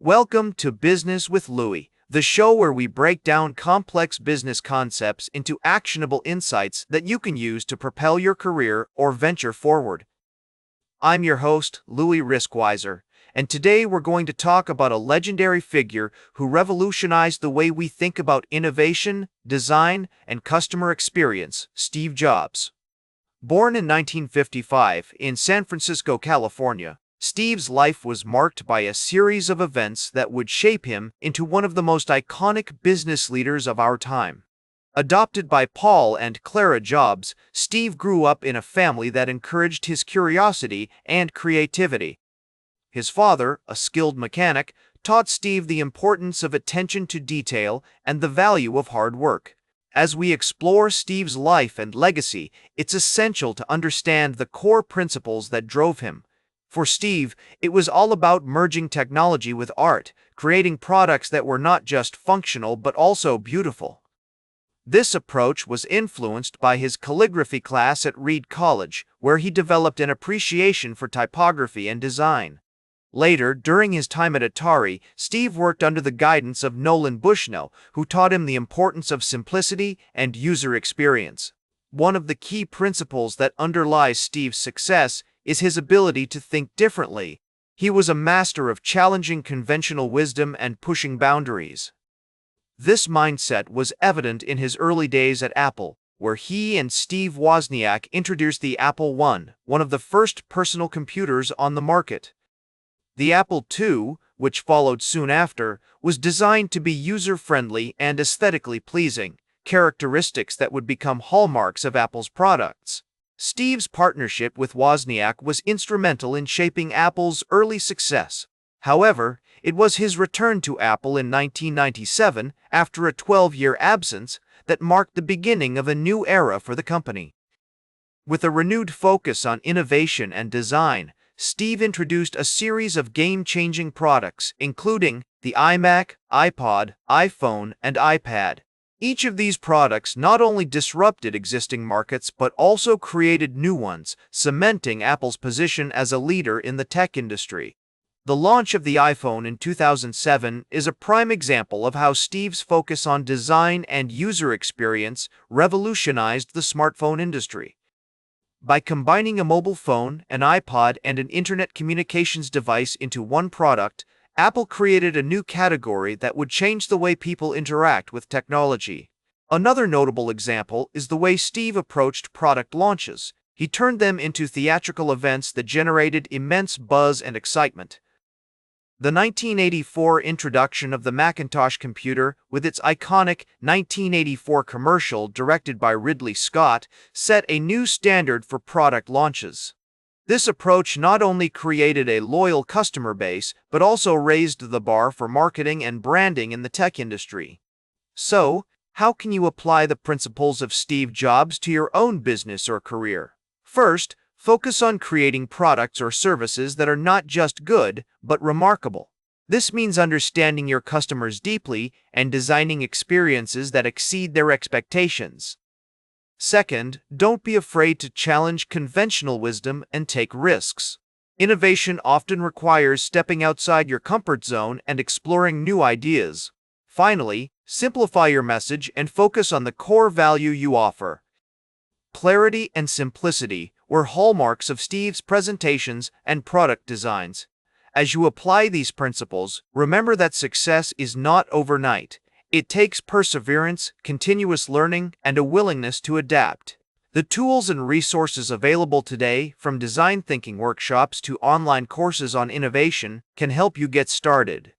Welcome to Business with Louis, the show where we break down complex business concepts into actionable insights that you can use to propel your career or venture forward. I'm your host, Louis Riskweiser, and today we're going to talk about a legendary figure who revolutionized the way we think about innovation, design, and customer experience, Steve Jobs. Born in 1955 in San Francisco, California, Steve's life was marked by a series of events that would shape him into one of the most iconic business leaders of our time. Adopted by Paul and Clara Jobs, Steve grew up in a family that encouraged his curiosity and creativity. His father, a skilled mechanic, taught Steve the importance of attention to detail and the value of hard work. As we explore Steve's life and legacy, it's essential to understand the core principles that drove him. For Steve, it was all about merging technology with art, creating products that were not just functional but also beautiful. This approach was influenced by his calligraphy class at Reed College, where he developed an appreciation for typography and design. Later, during his time at Atari, Steve worked under the guidance of Nolan Bushnell, who taught him the importance of simplicity and user experience. One of the key principles that underlies Steve's success is his ability to think differently. He was a master of challenging conventional wisdom and pushing boundaries. This mindset was evident in his early days at Apple, where he and Steve Wozniak introduced the Apple I, one of the first personal computers on the market. The Apple II, which followed soon after, was designed to be user-friendly and aesthetically pleasing, characteristics that would become hallmarks of Apple's products. Steve's partnership with Wozniak was instrumental in shaping Apple's early success. However, it was his return to Apple in 1997, after a 12-year absence, that marked the beginning of a new era for the company. With a renewed focus on innovation and design, Steve introduced a series of game-changing products, including the iMac, iPod, iPhone, and iPad. Each of these products not only disrupted existing markets but also created new ones, cementing Apple's position as a leader in the tech industry. The launch of the iPhone in 2007 is a prime example of how Steve's focus on design and user experience revolutionized the smartphone industry. By combining a mobile phone, an iPod, and an internet communications device into one product, Apple created a new category that would change the way people interact with technology. Another notable example is the way Steve approached product launches. He turned them into theatrical events that generated immense buzz and excitement. The 1984 introduction of the Macintosh computer, with its iconic 1984 commercial directed by Ridley Scott, set a new standard for product launches. This approach not only created a loyal customer base, but also raised the bar for marketing and branding in the tech industry. So, how can you apply the principles of Steve Jobs to your own business or career? First, focus on creating products or services that are not just good, but remarkable. This means understanding your customers deeply and designing experiences that exceed their expectations. Second, don't be afraid to challenge conventional wisdom and take risks. Innovation often requires stepping outside your comfort zone and exploring new ideas. Finally, simplify your message and focus on the core value you offer. Clarity and simplicity were hallmarks of Steve's presentations and product designs. As you apply these principles, remember that success is not overnight. It takes perseverance, continuous learning, and a willingness to adapt. The tools and resources available today, from design thinking workshops to online courses on innovation, can help you get started.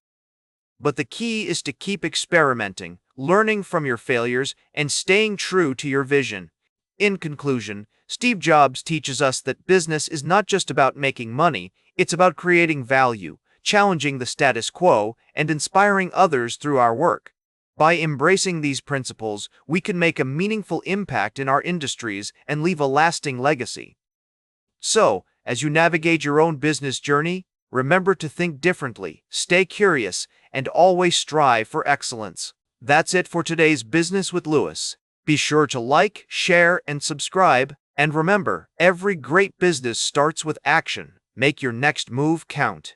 But the key is to keep experimenting, learning from your failures, and staying true to your vision. In conclusion, Steve Jobs teaches us that business is not just about making money, it's about creating value, challenging the status quo, and inspiring others through our work. By embracing these principles, we can make a meaningful impact in our industries and leave a lasting legacy. So, as you navigate your own business journey, remember to think differently, stay curious, and always strive for excellence. That's it for today's Business with Louis. Be sure to like, share, and subscribe. And remember, every great business starts with action. Make your next move count.